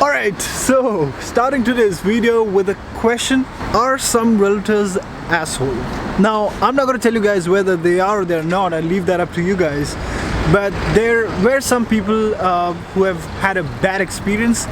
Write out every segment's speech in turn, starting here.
Alright, so starting today's video with a question: are some relatives asshole? Now, I'm not going to tell you guys whether they are or they're not. I leave that up to you guys. But there were some people who have had a bad experience,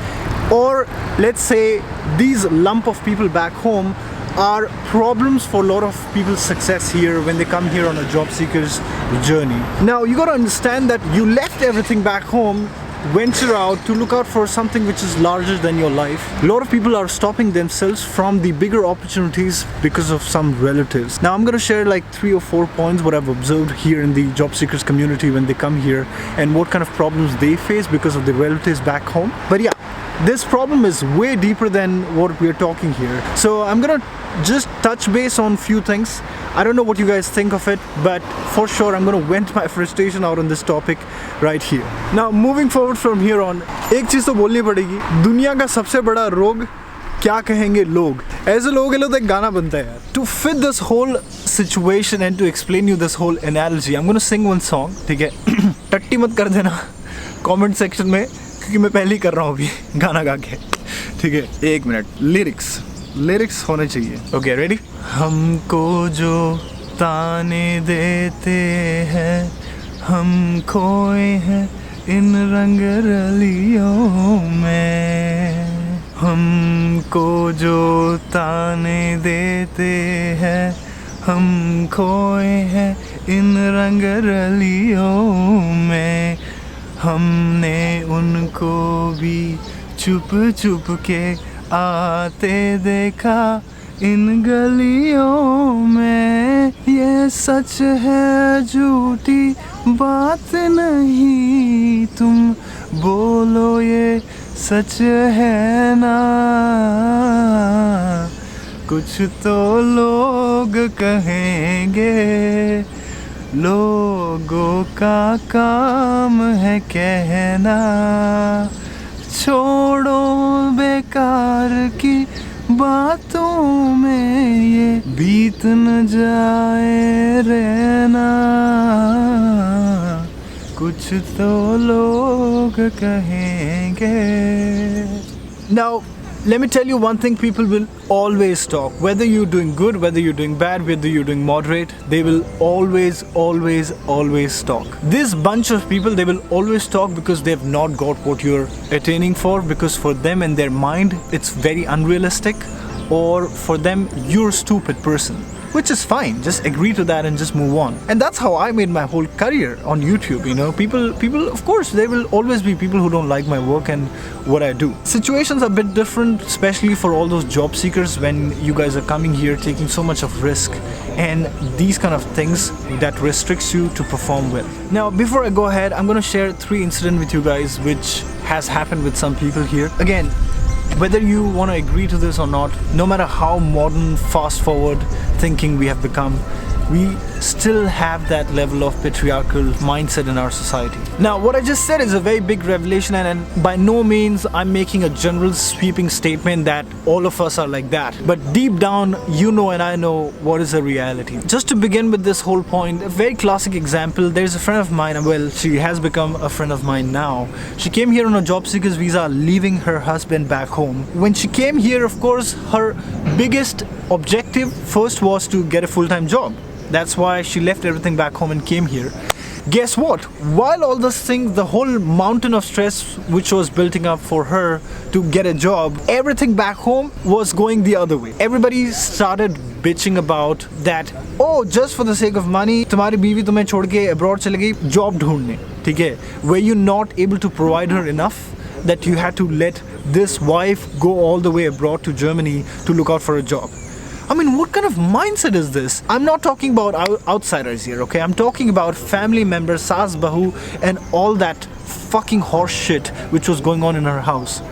or let's say these lump of people back home are problems for a lot of people's success here when they come here on a job seeker's journey. Now, you got to understand that you left everything back home, venture out to look out for something which is larger than your life. A lot of people are stopping themselves from the bigger opportunities because of some relatives. Now I'm gonna share like 3 or 4 points what I've observed here in the job seekers community when they come here, and what kind of problems they face because of the relatives back home. But yeah, this problem is way deeper than what we're talking here. So I'm gonna just touch base on few things. I don't know what you guys think of it, but for sure I'm gonna vent my frustration out on this topic right here. Now moving forward from here on, एक चीज़ तो बोलनी पड़ेगी, दुनिया का सबसे बड़ा रोग क्या कहेंगे लोग, ऐसे लोगों के लिए तो एक गाना बनता है यार. To fit this whole situation and to explain you this whole analogy, I'm gonna sing one song, ठीक है? टट्टी मत कर देना comment section में, क्योंकि मैं पहले ही कर रहा हूँ अभी गाना गा के, ठीक है? एक मिनट, लिरिक्स होने चाहिए. Okay, ready? हमको जो ताने देते हैं, हम खोए हैं इन रंग रलियों में. हमको जो ताने देते हैं, हम खोए हैं इन रंग रलियों में. हमने उनको भी छुप छुप के आते देखा इन गलियों में. ये सच है झूठी बात नहीं, तुम बोलो ये सच है ना. कुछ तो लोग कहेंगे, लोगों का काम है कहना. छोड़ो बेकार की बातों में ये बीत न जाए रहना. कुछ तो लोग कहेंगे. Now, let me tell you one thing people will always talk. Whether you're doing good, whether you're doing bad, whether you're doing moderate, they will always talk. This bunch of people, they will always talk because they've not got what you're attaining for, because for them in their mind, it's very unrealistic, or for them, you're a stupid person. Which is fine, just agree to that and just move on. And that's how I made my whole career on YouTube, you know. People, of course, there will always be people who don't like my work and what I do. Situations are a bit different, especially for all those job seekers when you guys are coming here taking so much of risk and these kind of things that restricts you to perform well. Now, before I go ahead, I'm gonna share 3 incidents with you guys which has happened with some people here. Again, whether you want to agree to this or not, no matter how modern, fast forward thinking we have become, we still have that level of patriarchal mindset in our society. Now, what I just said is a very big revelation, and by no means I'm making a general sweeping statement that all of us are like that. But deep down, you know and I know what is the reality. Just to begin with this whole point, a very classic example, there's a friend of mine, well, she has become a friend of mine now. She came here on a job seeker's visa, leaving her husband back home. When she came here, of course, her biggest objective first was to get a full-time job. That's why she left everything back home and came here. Guess what? While all this thing, the whole mountain of stress which was building up for her to get a job, everything back home was going the other way. Everybody started bitching about that, oh, just for the sake of money, तुम्हारी बीवी तुम्हें छोड़ के abroad चले गई job ढूंढने, ठीक है? Were you not able to provide her enough that you had to let this wife go all the way abroad to Germany to look out for a job? I mean, what kind of mindset is this? I'm not talking about outsiders here, okay? I'm talking about family members, saas, bahu, and all that fucking horse shit which was going on in her house.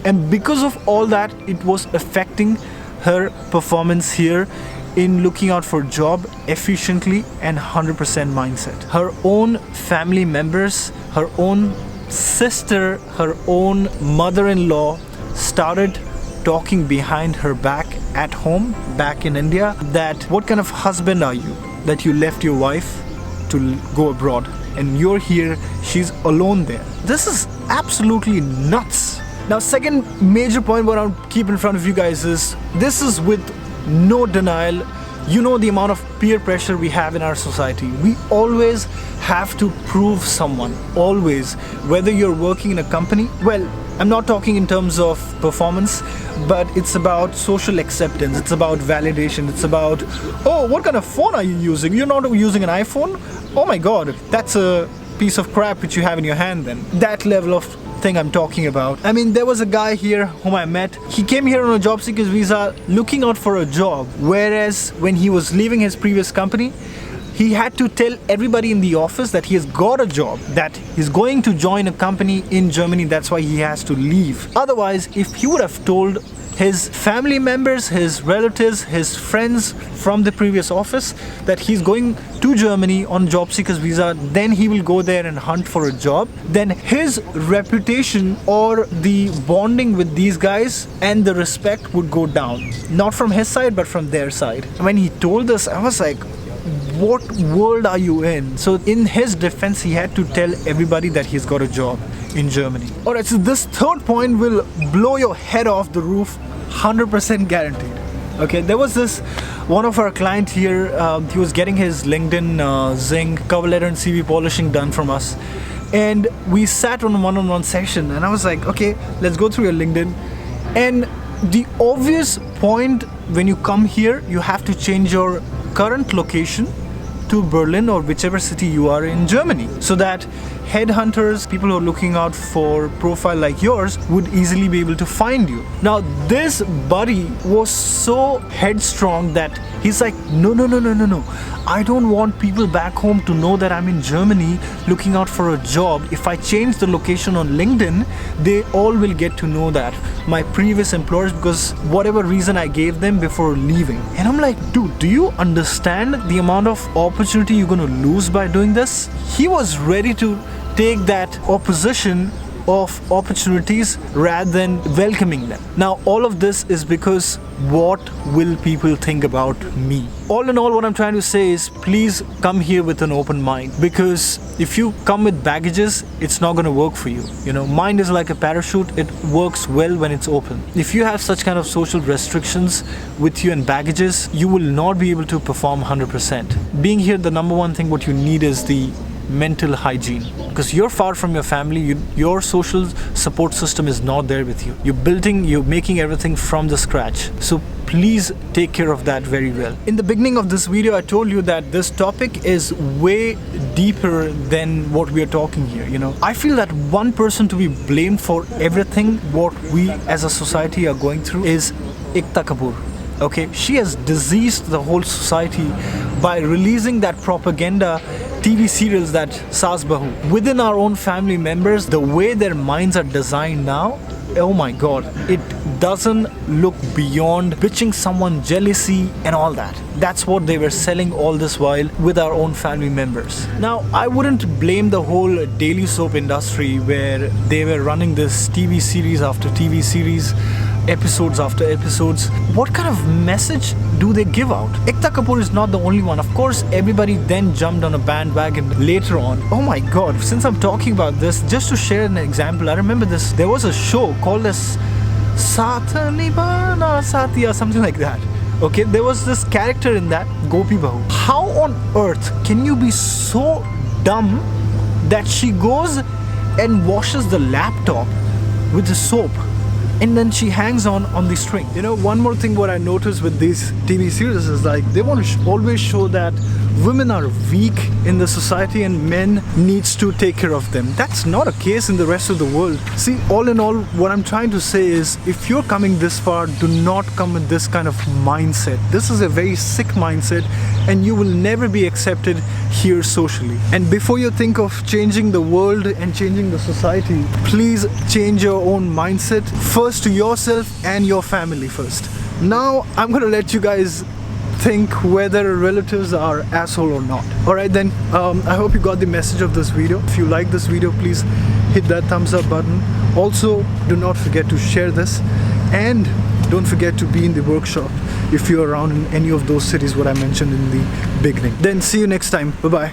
And because of all that, it was affecting her performance here in looking out for a job efficiently and 100% mindset. Her own family members, her own sister, her own mother-in-law started talking behind her back at home, back in India, that what kind of husband are you that you left your wife to go abroad and you're here, she's alone there. This is absolutely nuts. Now, second major point what I'll keep in front of you guys is, this is with no denial. You know the amount of peer pressure we have in our society. We always have to prove someone, always. Whether you're working in a company, well, I'm not talking in terms of performance, but it's about social acceptance, it's about validation, it's about, oh, what kind of phone are you using? You're not using an iPhone? Oh my god, that's a piece of crap which you have in your hand then. That level of thing I'm talking about. I mean, there was a guy here whom I met. He came here on a job seekers visa looking out for a job, whereas when he was leaving his previous company, he had to tell everybody in the office that he has got a job, that he's going to join a company in Germany, that's why he has to leave. Otherwise, if he would have told his family members, his relatives, his friends from the previous office that he's going to Germany on job seekers visa, then he will go there and hunt for a job, then his reputation or the bonding with these guys and the respect would go down. Not from his side, but from their side. When he told us, I was like, what world are you in? So in his defense, he had to tell everybody that he's got a job in Germany. Alright, so this third point will blow your head off the roof, 100% guaranteed. Okay, there was this one of our client here, he was getting his LinkedIn Zing cover letter and CV polishing done from us, and we sat on a one-on-one session, and I was like, okay, let's go through your LinkedIn. And the obvious point when you come here, you have to change your current location to Berlin or whichever city you are in Germany, so that headhunters, people who are looking out for profile like yours, would easily be able to find you. Now, this buddy was so headstrong that he's like, no, I don't want people back home to know that I'm in Germany looking out for a job. If I change the location on LinkedIn, they all will get to know that. My previous employers, because whatever reason I gave them before leaving. And I'm like, dude, do you understand the amount of opportunity you're gonna lose by doing this? He was ready to take that opposition of opportunities rather than welcoming them. Now, all of this is because what will people think about me? All in all, what I'm trying to say is, please come here with an open mind, because if you come with baggages, it's not going to work for you. You know, mind is like a parachute, it works well when it's open. If you have such kind of social restrictions with you and baggages, you will not be able to perform 100%. Being here, the number one thing what you need is the mental hygiene, because you're far from your family, your social support system is not there with you. You're making everything from the scratch. So please take care of that very well. In the beginning of this video, I told you that this topic is way deeper than what we are talking here. You know, I feel that one person to be blamed for everything what we as a society are going through is Ekta Kapoor. Okay, she has diseased the whole society by releasing that propaganda TV serials, that Saas Bahu. Within our own family members, the way their minds are designed now, oh my god, it doesn't look beyond bitching someone, jealousy and all that. That's what they were selling all this while with our own family members. Now, I wouldn't blame the whole daily soap industry where they were running this TV series after TV series, episodes after episodes. What kind of message do they give out? Ekta Kapoor is not the only one. Of course, everybody then jumped on a bandwagon later on. Oh my god, since I'm talking about this, just to share an example, I remember this. There was a show called as Satanibana Satya, something like that. Okay, there was this character in that, Gopi Bahu. How on earth can you be so dumb that she goes and washes the laptop with the soap and then she hangs on the string? You know, one more thing what I noticed with these TV series is like they want to always show that women are weak in the society and men needs to take care of them. That's not a case in the rest of the world. See, all in all, what I'm trying to say is, if you're coming this far, do not come with this kind of mindset. This is a very sick mindset and you will never be accepted here socially. And before you think of changing the world and changing the society, please change your own mindset first to yourself and your family first. Now, I'm gonna let you guys think whether relatives are asshole or not. Alright then, I hope you got the message of this video. If you like this video, please hit that thumbs up button. Also, do not forget to share this, and don't forget to be in the workshop if you're around in any of those cities what I mentioned in the beginning. Then see you next time. Bye bye.